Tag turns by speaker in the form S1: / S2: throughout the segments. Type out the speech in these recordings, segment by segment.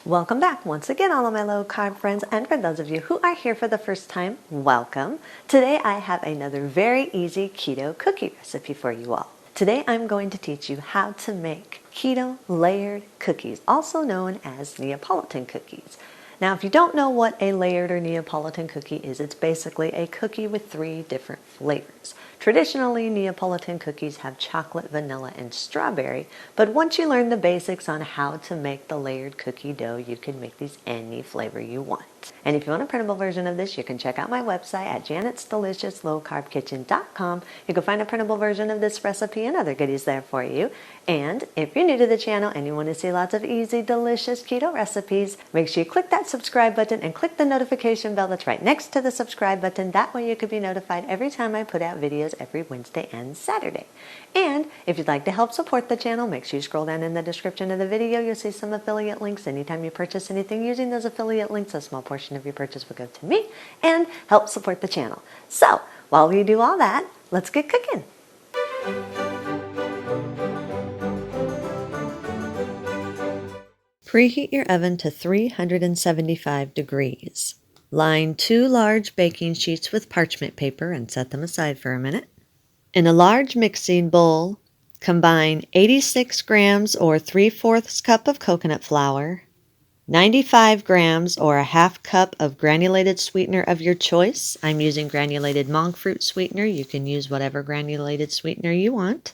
S1: Welcome back once again, all of my low carb friends, and for those of you who are here for the first time, welcome. Today I have another very easy keto cookie recipe for you all. Today I'm going to teach you how to make keto layered cookies, also known as Neapolitan cookies. Now, if you don't know what a layered or Neapolitan cookie is, it's basically a cookie with 3 different flavors. Traditionally, Neapolitan cookies have chocolate, vanilla, and strawberry, but once you learn the basics on how to make the layered cookie dough, you can make these any flavor you want. And if you want a printable version of this, you can check out my website at janetsdeliciouslowcarbkitchen.com. You can find a printable version of this recipe and other goodies there for you. And if you're new to the channel and you want to see lots of easy, delicious keto recipes, make sure you click that subscribe button and click the notification bell that's right next to the subscribe button. That way you can be notified every time I put out videos every Wednesday and Saturday. And if you'd like to help support the channel, make sure you scroll down in the description of the video. You'll see some affiliate links. Anytime you purchase anything using those affiliate links, a small portion of your purchase will go to me and help support the channel. So while we do all that, let's get cooking. Preheat your oven to 375 degrees. Line 2 large baking sheets with parchment paper and set them aside for a minute. In a large mixing bowl, combine 86 grams or 3/4 cup of coconut flour, 95 grams or a half cup of granulated sweetener of your choice. I'm using granulated monk fruit sweetener. You can use whatever granulated sweetener you want.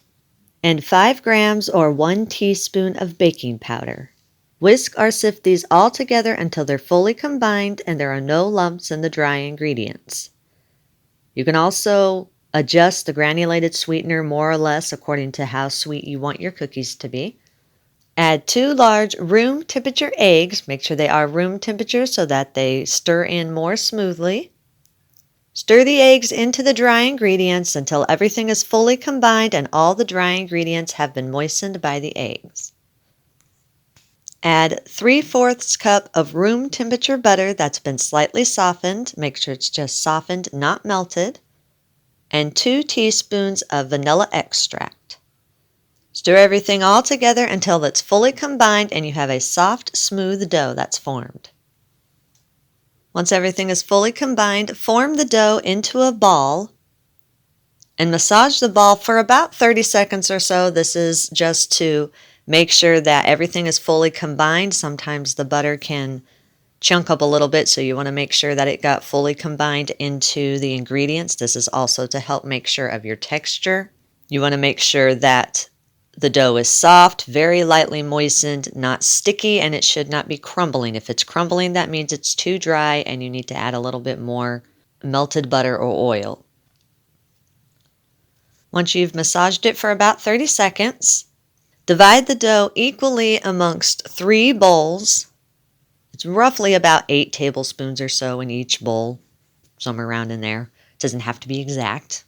S1: And 5 grams or 1 teaspoon of baking powder. Whisk or sift these all together until they're fully combined and there are no lumps in the dry ingredients. You can also adjust the granulated sweetener more or less according to how sweet you want your cookies to be. Add 2 large room temperature eggs. Make sure they are room temperature so that they stir in more smoothly. Stir the eggs into the dry ingredients until everything is fully combined and all the dry ingredients have been moistened by the eggs. Add 3/4 cup of room temperature butter that's been slightly softened. Make sure it's just softened, not melted. And 2 teaspoons of vanilla extract. Stir everything all together until it's fully combined and you have a soft, smooth dough that's formed. Once everything is fully combined, form the dough into a ball and massage the ball for about 30 seconds or so. This is just to make sure that everything is fully combined. Sometimes the butter can chunk up a little bit, so you want to make sure that it got fully combined into the ingredients. This is also to help make sure of your texture. You want to make sure that the dough is soft, very lightly moistened, not sticky, and it should not be crumbling. If it's crumbling, that means it's too dry and you need to add a little bit more melted butter or oil. Once you've massaged it for about 30 seconds, divide the dough equally amongst 3 bowls. It's roughly about 8 tablespoons or so in each bowl, somewhere around in there. It doesn't have to be exact.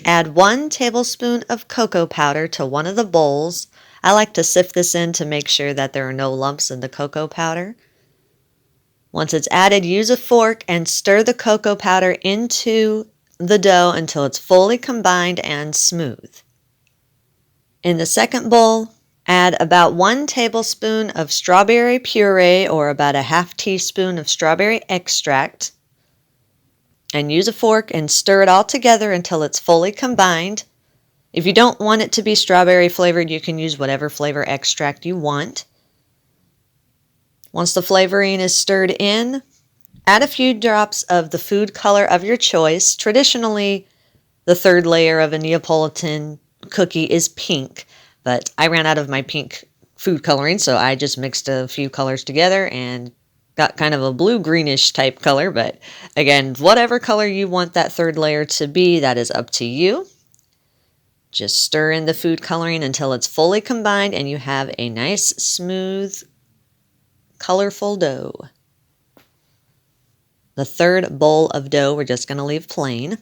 S1: Add 1 tablespoon of cocoa powder to one of the bowls. I like to sift this in to make sure that there are no lumps in the cocoa powder. Once it's added, use a fork and stir the cocoa powder into the dough until it's fully combined and smooth. In the second bowl, add about 1 tablespoon of strawberry puree or about a half teaspoon of strawberry extract. And use a fork and stir it all together until it's fully combined. If you don't want it to be strawberry flavored, you can use whatever flavor extract you want. Once the flavoring is stirred in, add a few drops of the food color of your choice. Traditionally, the 3rd layer of a Neapolitan cookie is pink, but I ran out of my pink food coloring, so I just mixed a few colors together and got kind of a blue-greenish type color. But again, whatever color you want that 3rd layer to be, that is up to you. Just stir in the food coloring until it's fully combined and you have a nice, smooth, colorful dough. The 3rd bowl of dough we're just going to leave plain.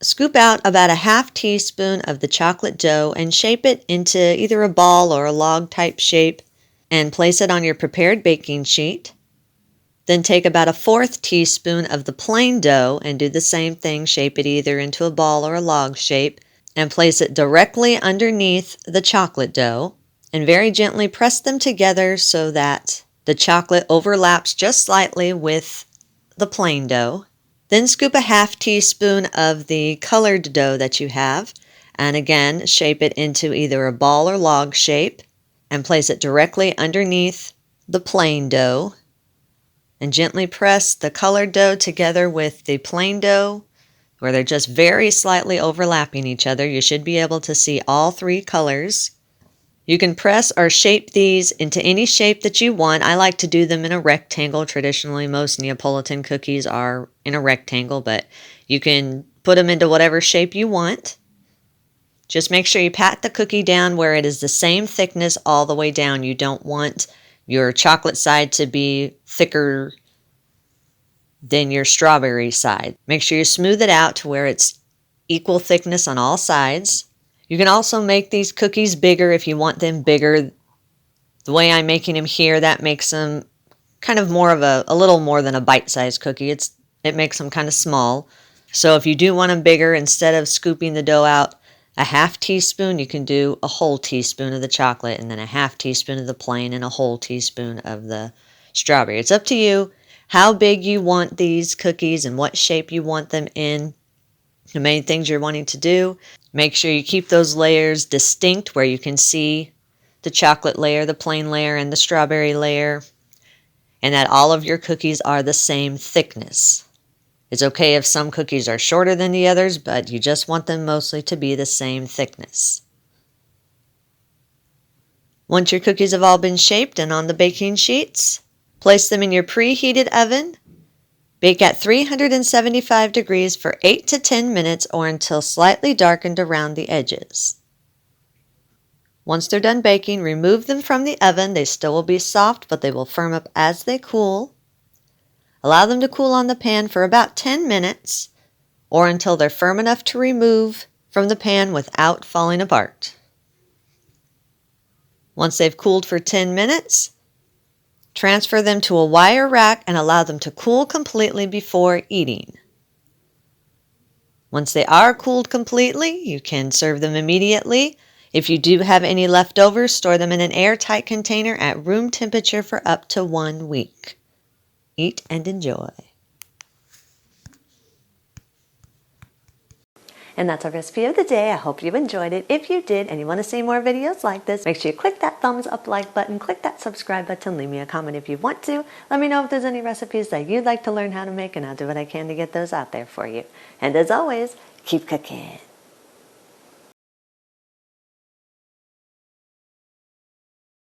S1: Scoop out about a half teaspoon of the chocolate dough and shape it into either a ball or a log type shape and place it on your prepared baking sheet. Then take about a 1/4 teaspoon of the plain dough and do the same thing, shape it either into a ball or a log shape and place it directly underneath the chocolate dough. and very gently press them together so that the chocolate overlaps just slightly with the plain dough. Then scoop a half teaspoon of the colored dough that you have, and again shape it into either a ball or log shape and place it directly underneath the plain dough. And gently press the colored dough together with the plain dough where they're just very slightly overlapping each other. You should be able to see all three colors. You can press or shape these into any shape that you want. I like to do them in a rectangle. Traditionally, most Neapolitan cookies are in a rectangle, but you can put them into whatever shape you want. Just make sure you pat the cookie down where it is the same thickness all the way down. You don't want your chocolate side to be thicker than your strawberry side. Make sure you smooth it out to where it's equal thickness on all sides. You can also make these cookies bigger if you want them bigger. The way I'm making them here, that makes them kind of more of a little more than a bite-sized cookie. It makes them kind of small. So if you do want them bigger, instead of scooping the dough out a half teaspoon, you can do a whole teaspoon of the chocolate and then a half teaspoon of the plain and a whole teaspoon of the strawberry. It's up to you how big you want these cookies and what shape you want them in. The main things you're wanting to do, make sure you keep those layers distinct where you can see the chocolate layer, the plain layer, and the strawberry layer, and that all of your cookies are the same thickness. It's okay if some cookies are shorter than the others, but you just want them mostly to be the same thickness. Once your cookies have all been shaped and on the baking sheets, place them in your preheated oven. Bake at 375 degrees for 8 to 10 minutes or until slightly darkened around the edges. Once they're done baking, remove them from the oven. They still will be soft, but they will firm up as they cool. Allow them to cool on the pan for about 10 minutes or until they're firm enough to remove from the pan without falling apart. Once they've cooled for 10 minutes, transfer them to a wire rack and allow them to cool completely before eating. Once they are cooled completely, you can serve them immediately. If you do have any leftovers, store them in an airtight container at room temperature for up to 1 week. Eat and enjoy. And that's our recipe of the day. I hope you enjoyed it. If you did and you want to see more videos like this, make sure you click that thumbs up like button, click that subscribe button, leave me a comment if you want to. Let me know if there's any recipes that you'd like to learn how to make, and I'll do what I can to get those out there for you. And as always, keep cooking.